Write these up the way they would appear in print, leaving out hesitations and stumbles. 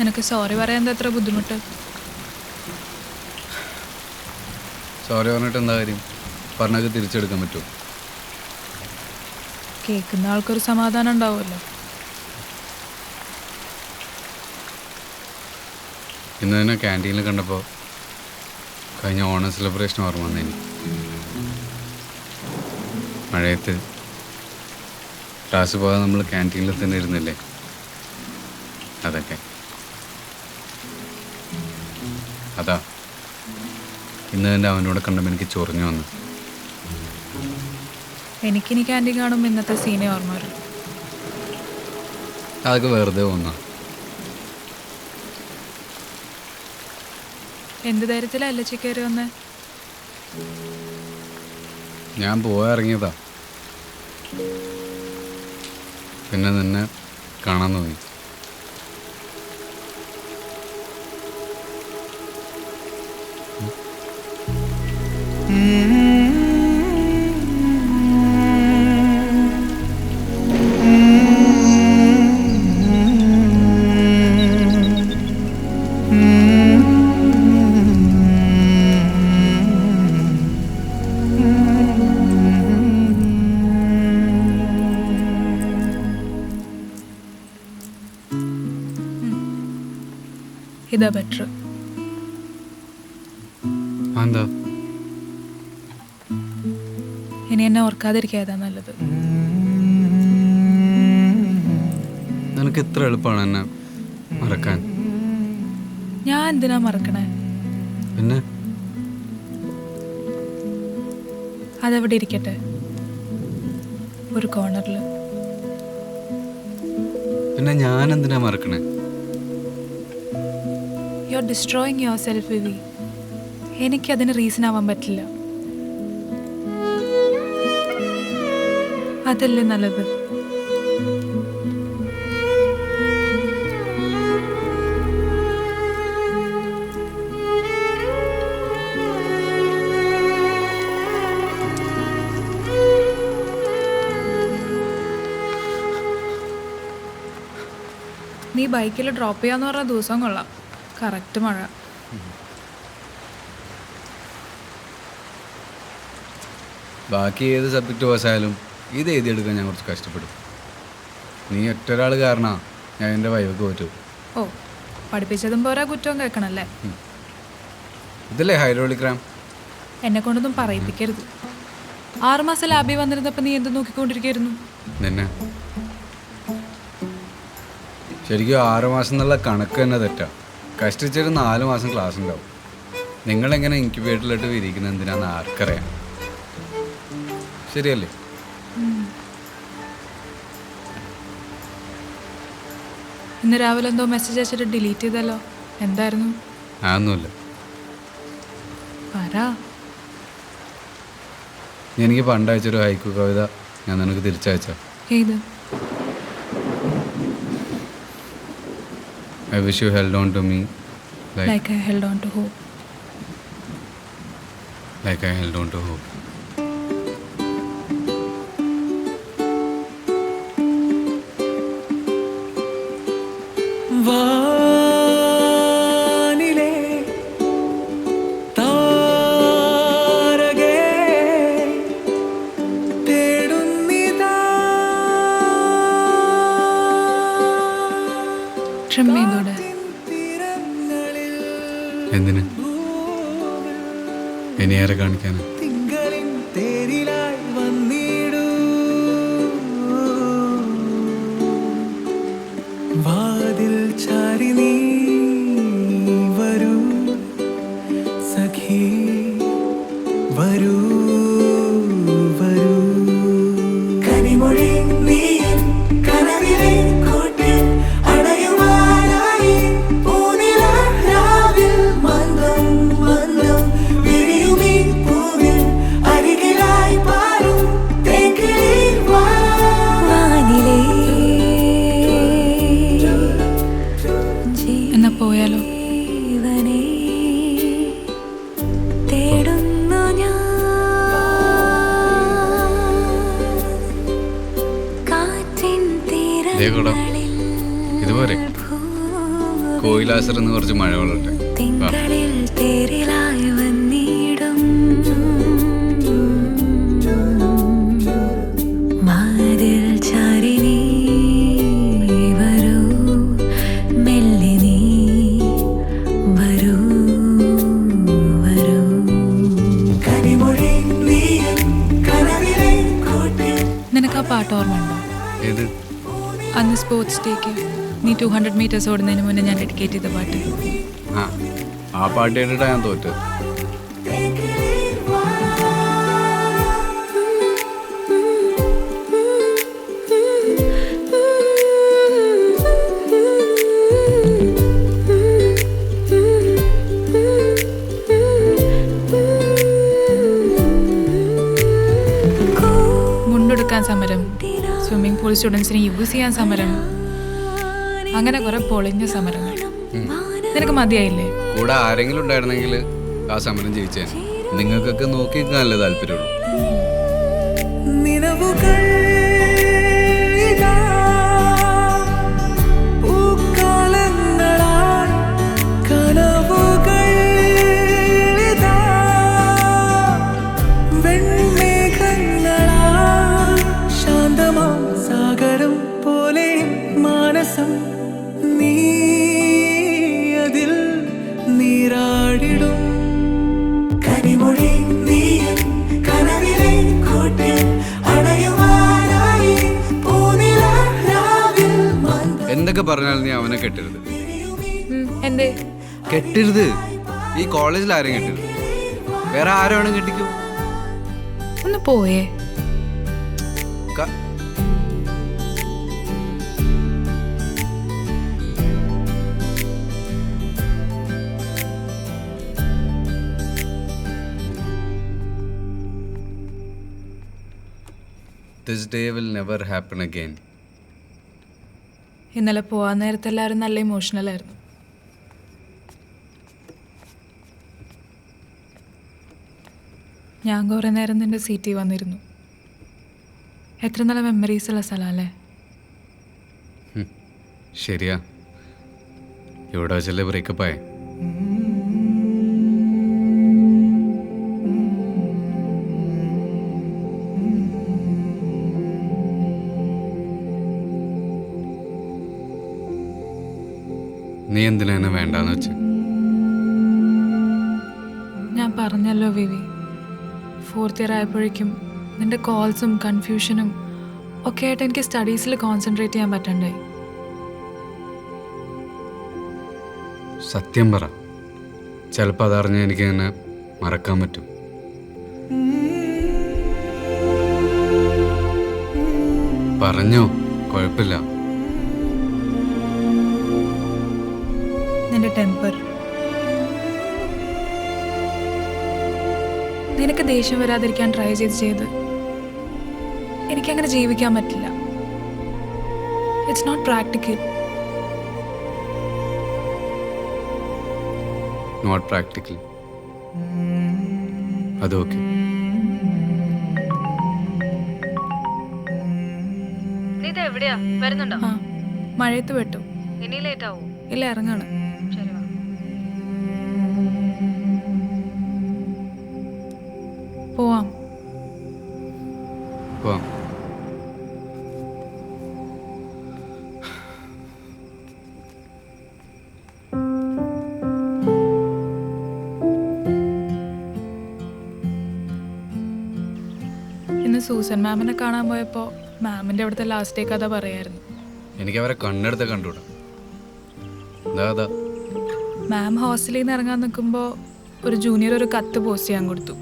നിനക്ക് സോറി പറയാൻ എത്ര ബുദ്ധിമുട്ട്? സോറി പറഞ്ഞിട്ട് എന്താ കാര്യം? പറഞ്ഞൊക്കെ തിരിച്ചെടുക്കാൻ പറ്റുമോ? കേൾക്കുന്ന ആൾക്കൊരു സമാധാനം ഉണ്ടാവുമല്ലോ. ഇന്ന് തന്നെ ക്യാൻറ്റീനിൽ കണ്ടപ്പോൾ കഴിഞ്ഞ ഓണം സെലിബ്രേഷൻ ഓർമ്മ വന്നേനി. മഴയത്ത് ക്ലാസ് പോകാതെ നമ്മൾ ക്യാൻറ്റീനിൽ തന്നെ ഇരുന്നില്ലേ, അതൊക്കെ. അതാ ഇന്ന് തന്നെ അവനോട് കണ്ടപ്പോൾ എനിക്ക് ചൊറിഞ്ഞു വന്നു. എനിക്കിനി ക്യാൻറ്റീൻ കാണുമ്പോൾ ഇന്നത്തെ സീനെ ഓർമ്മ വരും. അതൊക്കെ വെറുതെ ഒന്നാ. എന്ത് ധൈര്യത്തിലല്ല കയറി വന്നേ? ഞാൻ പോയിറങ്ങിയതാ, പിന്നെ നിന്നെ കാണാൻ തോന്നി. ഇതാ ബെറ്റർ. എന്താ ഇനി എന്നെ ഓർക്കാതിരിക്കാതാ നല്ലത്. നിനക്ക് ഇത്ര എളുപ്പമാണ് എന്നെ മറക്കാൻ? ഞാൻ എന്തിനാ മറക്കണേ? പിന്നെ അതവിടെ ഇരിക്കട്ടെ, ഒരു കോർണറിൽ. പിന്നെ ഞാൻ എന്തിനാ മറക്കണേ? You are destroying yourself വിവി. എനിക്കതിന് റീസൺ ആവാൻ പറ്റില്ല. അതല്ലേ നല്ലത്? നീ ബൈക്കിൽ ഡ്രോപ്പ് ചെയ്യാന്ന് പറഞ്ഞ ദിവസം കൊള്ളാം. കറക്റ്റ് മഴ. ബാക്കി ഏത് സബ്ജക്റ്റ് പാസ്സായാലും ഇത് എഴുതിയെടുക്കാൻ ഞാൻ കുറച്ച് കഷ്ടപ്പെടും. നീ ഒറ്റൊരാൾ കാരണമാണ് ഞാൻ എൻ്റെ വൈവക്ക് പോറ്റു. ഓ, പഠിപ്പിച്ചതും പോരാ കുറ്റവും കേൾക്കണല്ലേ? ഇതല്ലേ ഹൈഡ്രോളിക്. എന്നെ കൊണ്ടൊന്നും പറയിപ്പിക്കരുത്. 6 മാസം ലാബിൽ വന്നിരുന്നപ്പോൾ നീ എന്ത് നോക്കിക്കൊണ്ടിരിക്കുന്നു? നിന്നെ ശരിക്കും 6 മാസം എന്നുള്ള കണക്ക് തന്നെ തെറ്റാ. കഷ്ടിച്ചൊരു 4 മാസം ക്ലാസ് ഉണ്ടാവും. നിങ്ങളെങ്ങനെ ഇൻക്യുബേറ്ററിലിട്ട് വിരിക്കുന്നത് എന്തിനാന്ന് ആർക്കറിയാം. ശരിയല്ലേ? ഇന്ന് രാവിലെ എന്തോ മെസ്സേജ് അയച്ചിട്ട് ഡിലീറ്റ് ചെയ്തല്ലോ, എന്തായിരുന്നു? അതൊന്നുമില്ല. ആരാ? എനിക്ക് പണ്ടയച്ചൊരു ഹൈക്കു കവിത ഞാൻ നിനക്ക് തിരിച്ചയച്ചോ? ഏത്? I wish you held on to me like I held on to hope. Like I held on to hope. വാനിലെ താരകേ തേടുന്നിതാ. ട്രിം ചെയ്തോടെ? എന്തിന്? ഇനിയേറെ കാണിക്കാനാ? തിങ്കളിൻ തേരിലായി വന്നിടൂ. വാതിൽ ചാരി നീ വരൂ സഖി, വരൂ വരൂ. കനിമൊഴി നീ കനവിലെ കൂട്ടിൽ അണയുവാനായി പൂനിലാവിൽ മന്ദം മന്ദം വിരിയുമീ പൂവിൽ അരികിലായി പാടും തേക്കിളി വാനിലേ. എന്നാ പോയാലോ? തേടുന്നു ഞാൻ കാറ്റിൻ ഇതുപോലെ തീരങ്ങളിൽ. കോയിലാസർ എന്ന് കുറച്ച് മഴ കൊള്ളട്ടെ. തിങ്കളിൽ തേരിലായി വന്നിടും മാതിൽ ചാരി നീ വരൂ മെല്ലെ നീ വരൂ വരൂ കനിമൊഴി നീയും കനവിലെ കൂട്ടിൽ. നിനക്ക് ആ പാട്ട് ഓർമ്മയുണ്ടോ? ഏത്? അന്ന് സ്പോർട്സ് ഡേക്ക് നീ 200 മീറ്റേഴ്സ് ഓടുന്നതിന് മുന്നേ ഞാൻ ഡെഡിക്കേറ്റ് ചെയ്ത പാട്ട്. ആ പാട്ട് കേട്ടിട്ടാ ഞാൻ തോറ്റത്. മുണ്ടെടുക്കാൻ സമരം, സ്വിമ്മിംഗ് പൂൾ സ്റ്റുഡൻസിനെ യൂസ് ചെയ്യാൻ സമരം, അങ്ങനെ കുറെ പൊളിഞ്ഞ സമരങ്ങൾ. നിനക്ക് മതിയായില്ലേ? കൂടെ ആരെങ്കിലും ഉണ്ടായിരുന്നെങ്കിൽ ആ സമരം ജയിച്ചേ. നിങ്ങൾക്കൊക്കെ നോക്കി നിൽക്കാനല്ലേ താല്പര്യമുള്ളൂ. സാഗരം പോലെ മാനസം നീ അതിൽ നീരാടിടും കനിമൊഴി നീയും കനവിലെ കൂട്ടിൽ അണയുവാനായി പൂനിലാവിൽ എന്തൊക്കെ പറഞ്ഞാലും നീ അവനെ കെട്ടരുത്. എന്തേ? കെട്ടരുത്. ഈ കോളേജിൽ ആരും കെട്ടരുത്. വേറെ ആരാണ് കെട്ടിക്കും. ഒന്ന് പോയേ. This day will never happen again. ഇന്നലെ പോവാൻ നേരത്തെ എല്ലാവരും നല്ല ഇമോഷണൽ ആയിരുന്നു. ഞാൻ കുറേ നേരം നിന്റെ സീറ്റിൽ വന്നിരുന്നു. എത്ര നല്ല മെമ്മറീസ് ഉള്ള സ്ഥലമല്ലേ? ശരിയാ, ഇവിടെ വെച്ചല്ലേ ബ്രേക്കപ്പ് ആയേ. നീ എന്തിനാ എന്നെ വേണ്ടാന്ന് വെച്ച്? ഞാൻ പറഞ്ഞല്ലോ വിവി, 4th ഇയർ ആയപ്പോഴേക്കും നിന്റെ കോൾസും കൺഫ്യൂഷനും ഒക്കെ ആയിട്ട് എനിക്ക് സ്റ്റഡീസിൽ കോൺസെൻട്രേറ്റ് ചെയ്യാൻ പറ്റണ്ടായി. സത്യം പറ, ചിലപ്പോൾ അതറിഞ്ഞ് എനിക്ക് അങ്ങനെ മറക്കാൻ പറ്റും. പറഞ്ഞോ, കുഴപ്പമില്ല. നിന്റെ ടെമ്പർ, നിനക്ക് ദേഷ്യം വരാതിരിക്കാൻ ട്രൈ ചെയ്ത് എനിക്കങ്ങനെ ജീവിക്കാൻ പറ്റില്ല. It's not practical. Not practical, അതൊക്കെ. എവിടെയാ വരുന്നുണ്ടോ? ആ, മഴയത്ത് പെട്ടു. ഇനി ലേറ്റ് ആവോ? ഇല്ല, ഇറങ്ങാണ്. ശരി വാ. പോവാം. പോവാം. ഇന്ന് സൂസൻ മാമിനെ കാണാൻ പോയപ്പോൾ മാമിൻ്റെ അവിടുത്തെ ലാസ്റ്റ് ഡേ കഥ പറയായിരുന്നു. എനിക്ക് അവരെ കണ്ണെടുത്ത് കണ്ടുകൂടാ. അതാ മാം ഹോസ്റ്റലിൽ നിന്ന് ഇറങ്ങാൻ നിൽക്കുമ്പോൾ ഒരു ജൂനിയർ ഒരു കത്ത് പോസ്റ്റ് ചെയ്യാൻ കൊടുത്തു.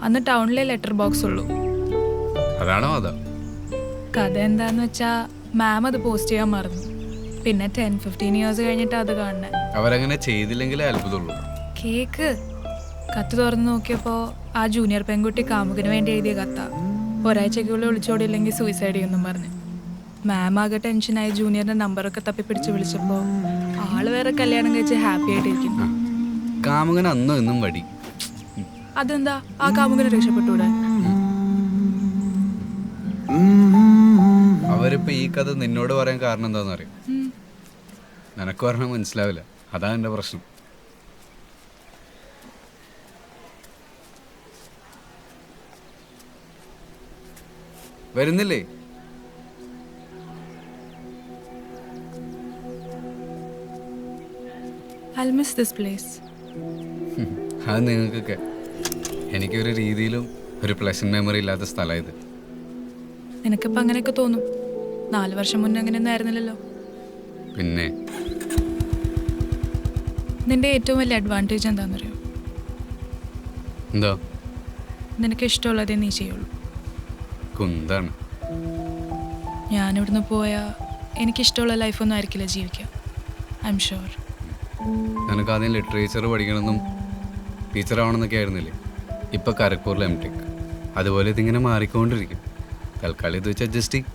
അന്ന് ടൗണിലെ ലെറ്റർ ബോക്സ് ഉള്ളൂ. അതാണോ? അതാ കഥ എന്താന്ന് വെച്ചാൽ മാം അത് പോസ്റ്റ് ചെയ്യാൻ മറന്നു. പിന്നെ 10-15 ഇയേഴ്സ് കഴിഞ്ഞിട്ട് അത് കാണണേ. അവരങ്ങനെ ചെയ്തില്ലെങ്കിലേ അത്ഭുതമുള്ളൂ. കേക്ക് കത്ത് തുറന്ന് നോക്കിയപ്പോൾ ആ ജൂനിയർ പെൺകുട്ടി കാമുകിന് വേണ്ടി എഴുതിയ കത്ത. ഒരാഴ്ചക്കുള്ളിൽ ഒളിച്ചോടിയില്ലെങ്കിൽ സൂയിസൈഡ് ചെയ്യുമെന്നും പറഞ്ഞു. മാം ആകെ ടെൻഷനായി ജൂനിയറിന്റെ നമ്പറൊക്കെ തപ്പിപ്പിടിച്ച് വിളിച്ചപ്പോൾ ആള് വേറെ കല്യാണം കഴിച്ച് ഹാപ്പി ആയിട്ടിരിക്കുന്നു. കാമുകൻ അന്നും എന്നും വടി. അതെന്താ ആ കാമുകനെ രക്ഷപ്പെട്ടൂടെ? അവരിപ്പോ ഈ കഥ നിന്നോട് പറയാൻ കാരണം എന്താണെന്ന് അറിയാം. നിനക്ക് പറഞ്ഞാൽ മനസ്സിലാവില്ല. അതാ എൻ്റെ പ്രശ്നം. വരുന്നില്ലേ? I'll miss this place. അത് നിങ്ങൾക്കൊക്കെ. എനിക്കൊരു രീതിയിലും ഒരു പ്ലസന്റ് മെമ്മറി ഇല്ലാത്ത സ്ഥലം ഇത്. നിനക്കിപ്പോൾ അങ്ങനെയൊക്കെ തോന്നും. 4 വർഷം മുന്നേ അങ്ങനെയൊന്നും ആയിരുന്നില്ലല്ലോ. പിന്നെ നിന്റെ ഏറ്റവും വലിയ അഡ്വാൻറ്റേജ് എന്താണെന്നറിയോ? എന്താ? നിനക്ക് ഇഷ്ടമുള്ളതേ നീ ചെയ്യുള്ളൂ. കുന്താണ്. ഞാനിവിടുന്ന് പോയാൽ എനിക്കിഷ്ടമുള്ള ലൈഫൊന്നും ആയിരിക്കില്ല ജീവിക്കുക. I am sure. നിനക്ക് ആദ്യം ലിറ്ററേച്ചർ പഠിക്കണമെന്നും ടീച്ചറാവണമെന്നൊക്കെ ആയിരുന്നില്ലേ? ഇപ്പം കരക്കൂറിൽ എം ടെക്. അതുപോലെ ഇതിങ്ങനെ മാറിക്കൊണ്ടിരിക്കും. തൽക്കാലം ഇത് വെച്ച് അഡ്ജസ്റ്റ് ചെയ്യും.